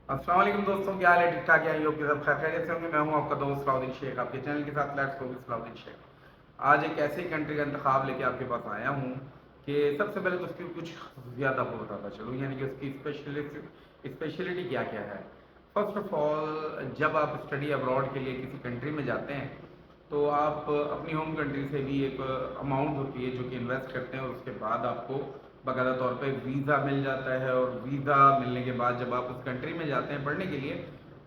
अस्सलाम वालेकुम दोस्तों, क्या हाल है? ठीक ठाक है? योग के सब खैर खैरियत से होंगे। मैं हूं आपका दोस्त सलाउद्दीन शेख, आपके चैनल के साथ let's go with Salahuddin Sheikh. आज एक ऐसी कंट्री का इंतखाब लेके आपके पास आया हूं कि सबसे पहले तो उसकी कुछ खसूसियात आपको बताता चलूँ, यानी कि उसकी स्पेशलिटी क्या क्या है। फर्स्ट ऑफ ऑल, जब आप स्टडी अब्रॉड के लिए किसी कंट्री में जाते हैं तो आप अपनी होम कंट्री से भी एक अमाउंट होती है जो कि इन्वेस्ट करते हैं, और उसके बाद आपको बाकायदा तौर पे वीज़ा मिल जाता है। और वीज़ा मिलने के बाद जब आप उस कंट्री में जाते हैं पढ़ने के लिए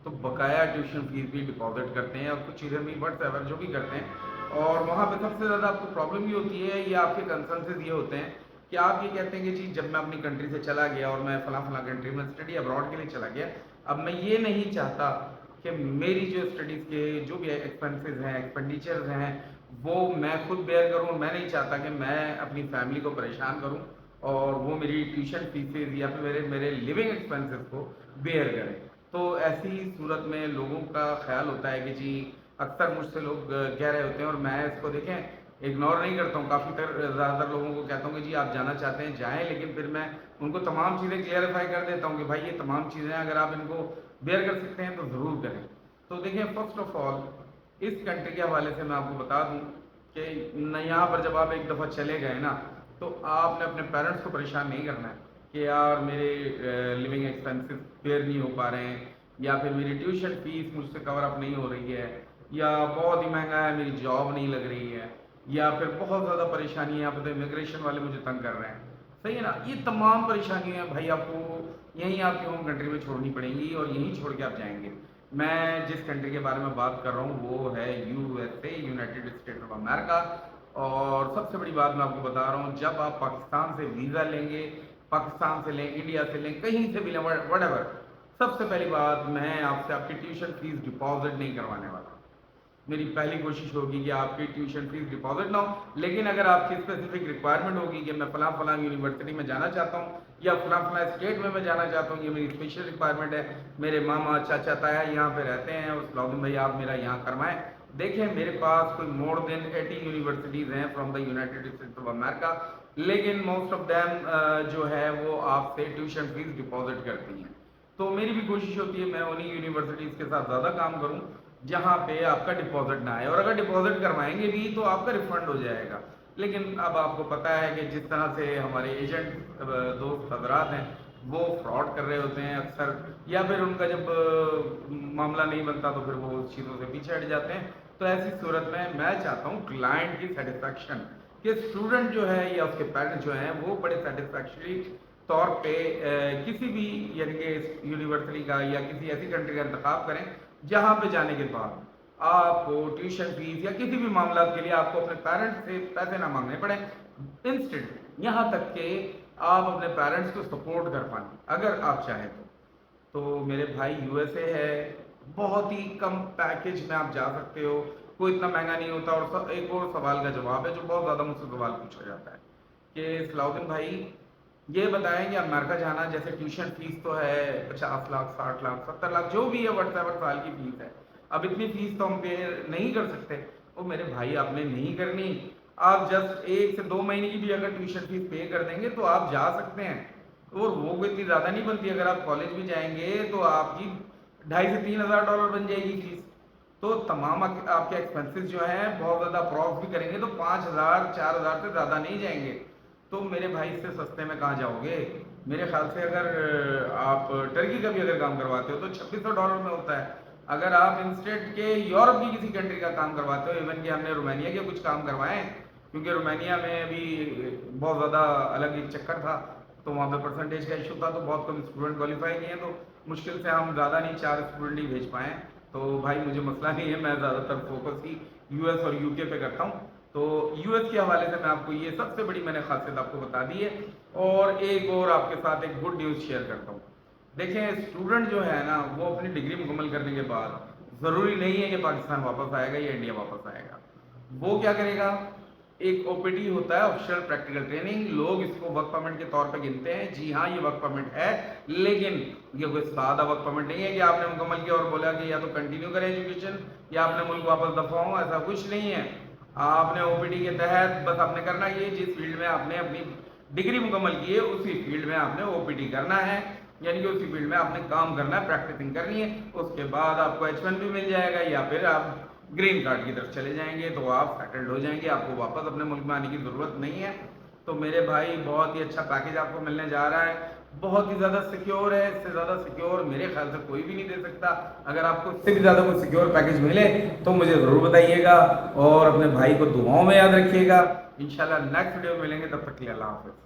तो बकाया ट्यूशन फीस भी डिपॉजिट करते हैं और कुछ चीज़ें भी वट एवर जो भी करते हैं। और वहाँ पे सबसे ज़्यादा आपको प्रॉब्लम ये होती है या आपके कंसर्नसेस ये होते हैं कि आप ये कहते हैं कि जी जब मैं अपनी कंट्री से चला गया और मैं फ़लाँ फ़लाँ कंट्री में स्टडी अब्रॉड के लिए चला गया, अब मैं ये नहीं चाहता कि मेरी जो स्टडीज़ के जो भी एक्सपेंसेस हैं, एक्सपेंडिचर्स हैं, वो मैं खुद बेयर करूँ। मैं नहीं चाहता कि मैं अपनी फैमिली को परेशान करूँ और वो मेरी ट्यूशन फीसेस या फिर मेरे मेरे लिविंग एक्सपेंसेस को बेयर करें। तो ऐसी सूरत में लोगों का ख्याल होता है कि जी, अक्सर मुझसे लोग कह रहे होते हैं और मैं इसको देखें इग्नोर नहीं करता हूँ। काफ़ी ज़्यादातर लोगों को कहता हूँ कि जी आप जाना चाहते हैं जाएँ, लेकिन फिर मैं उनको तमाम चीज़ें क्लियरिफाई कर देता हूँ कि भाई ये तमाम चीज़ें अगर आप इनको बेयर कर सकते हैं तो ज़रूर करें। तो देखिए, फर्स्ट ऑफ ऑल इस कंट्री के हवाले से मैं आपको बता दूं कि न, यहाँ पर जब आप एक दफ़ा चले गए ना तो आपने अपने पेरेंट्स को परेशान नहीं करना है कि यार मेरे लिविंग एक्सपेंसेस बेयर नहीं हो पा रहे हैं, या फिर मेरी ट्यूशन फीस मुझसे कवर अप नहीं हो रही है, या बहुत ही महंगा है, मेरी जॉब नहीं लग रही है, या फिर बहुत ज़्यादा परेशानी है, यहाँ पे तो इमिग्रेशन वाले मुझे तंग कर रहे हैं। सही है ना? ये तमाम परेशानियाँ भाई आपको यहीं आपकी होम कंट्री में छोड़नी पड़ेंगी और यहीं छोड़ के आप जाएंगे। मैं जिस कंट्री के बारे में बात कर रहा हूँ वो है USA, United state of America. और सबसे बड़ी बात मैं आपको बता रहा हूँ, जब आप पाकिस्तान से वीज़ा लेंगे, पाकिस्तान से लें, इंडिया से लें, कहीं से भी लें, वट, सबसे पहली बात, मैं आपसे आपकी ट्यूशन फीस डिपॉजिट नहीं करवाने वाला। मेरी पहली कोशिश होगी कि आपकी ट्यूशन फीस डिपॉजिट ना हो। लेकिन अगर आपकी स्पेसिफिक रिक्वायरमेंट होगी कि मैं फ़लाँ फ़लाँ यूनिवर्सिटी में जाना चाहता हूँ या फ़लाँ फ़लाँ स्टेट में मैं जाना चाहता हूँ, ये मेरी स्पेशल रिक्वायरमेंट है, मेरे मामा चाचा ताया यहाँ पे रहते हैं, उस लॉगिन भाई आप मेरा यहाँ करवाएं। देखिए, मेरे पास कोई मोर देन 80 यूनिवर्सिटीज़ हैं from the United states of America, लेकिन मोस्ट ऑफ दैम जो है वो आपसे ट्यूशन फीस डिपॉजिट करती हैं। तो मेरी भी कोशिश होती है मैं उन्हीं यूनिवर्सिटीज़ के साथ ज़्यादा काम करूं जहां पे आपका डिपॉजिट ना आए, और अगर डिपॉजिट करवाएंगे भी तो आपका रिफंड हो जाएगा। लेकिन अब आपको पता है कि जिस तरह से हमारे एजेंट दोस्त हजरात हैं वो फ्रॉड कर रहे होते हैं अक्सर, या फिर उनका जब मामला नहीं बनता तो फिर वो उस चीज़ों से पीछे हट जाते हैं। तो ऐसी सूरत में मैं चाहता हूँ क्लाइंट की सेटिस्फैक्शन, कि स्टूडेंट जो है या उसके पेरेंट्स जो हैं वो बड़े सेटिस्फैक्टरी तौर पे किसी भी यानी कि यूनिवर्सिटी का या किसी ऐसी कंट्री का इंतखाब करें जहाँ पे जाने के बाद आपको ट्यूशन फीस या किसी भी मामला के लिए आपको अपने पेरेंट्स से पैसे ना मांगने पड़े। इंस्टेंट यहाँ तक कि आप अपने पेरेंट्स को सपोर्ट कर पाएँ अगर आप चाहें तो मेरे भाई यूएसए है, बहुत ही कम पैकेज में आप जा सकते हो, कोई इतना महंगा नहीं होता। और एक और सवाल का जवाब है जो बहुत ज़्यादा मुझसे सवाल पूछा जाता है कि सलाउद्दीन भाई ये बताएं कि अमेरिका जाना, जैसे ट्यूशन फीस तो है 50 लाख, 60 लाख, 70 लाख, जो भी है व्हाट्सएवर साल की फीस है, अब इतनी फीस तो हम पे नहीं कर सकते। वो मेरे भाई आपने नहीं करनी, आप जस्ट 1 से 2 महीने की भी अगर ट्यूशन फीस पे कर देंगे तो आप जा सकते हैं। और वो कोई इतनी ज़्यादा नहीं बनती, अगर आप कॉलेज भी जाएंगे तो आपकी 2,500 से 3,000 डॉलर बन जाएगी फीस। तो तमाम आपके एक्सपेंसेस जो हैं बहुत ज़्यादा अप्रॉक्स भी करेंगे तो 5,000 4,000 से ज़्यादा नहीं जाएंगे। तो मेरे भाई इससे सस्ते में कहाँ जाओगे? मेरे ख्याल से अगर आप टर्की का भी अगर काम करवाते हो तो 2,600 डॉलर में होता है। अगर आप इंस्टेंट के यूरोप की किसी कंट्री का काम करवाते हो, इवन कि हमने रोमानिया के कुछ काम करवाए, क्योंकि रोमानिया में अभी बहुत ज़्यादा अलग एक चक्कर था, तो वहाँ पे परसेंटेज का इशू था, तो बहुत कम स्टूडेंट क्वालिफाई किए, तो मुश्किल से हम ज़्यादा नहीं 4 स्टूडेंट ही भेज पाए। तो भाई मुझे मसला नहीं है, मैं ज़्यादातर फोकस ही यूएस और यूके पे करता हूँ। तो यूएस के हवाले से मैं आपको ये सबसे बड़ी मैंने खासियत आपको बता दी है। और एक और आपके साथ एक गुड न्यूज़ शेयर करता हूँ। देखें, स्टूडेंट जो है ना वो अपनी डिग्री मुकम्मल करने के बाद ज़रूरी नहीं है कि पाकिस्तान वापस आएगा या इंडिया वापस आएगा। वो क्या करेगा, एक ओपीटी होता है, ऑफिशियल प्रैक्टिकल ट्रेनिंग, लोग इसको वर्क परमिट के तौर पे गिनते हैं। जी हाँ, ये वर्क परमिट है, लेकिन ये कोई सादा वर्क परमिट नहीं है कि आपने मुकम्मल किया और बोला कि या तो कंटिन्यू करें एजुकेशन या अपने मुल्क वापस दफा हो, ऐसा कुछ नहीं है। आपने ओपीटी के तहत बस आपने करना ये, जिस फील्ड में आपने अपनी डिग्री मुकम्मल की है उसी फील्ड में आपने ओपीटी करना है। यानी कि उसी फील्ड में आपने काम करना है, प्रैक्टिसिंग करनी है, उसके बाद आपको H1 भी मिल जाएगा या फिर आप ग्रीन कार्ड की तरफ चले जाएंगे तो आप सेटल्ड हो जाएंगे, आपको वापस अपने मुल्क में आने की ज़रूरत नहीं है। तो मेरे भाई बहुत ही अच्छा पैकेज आपको मिलने जा रहा है, बहुत ही ज़्यादा सिक्योर है, इससे ज़्यादा सिक्योर मेरे ख्याल से कोई भी नहीं दे सकता। अगर आपको इससे भी ज़्यादा कोई सिक्योर पैकेज मिले तो मुझे ज़रूर बताइएगा और अपने भाई को दुआओं में याद रखिएगा। इंशाल्लाह नेक्स्ट वीडियो में मिलेंगे, तब तक के लिए अल्लाह हाफ़िज़।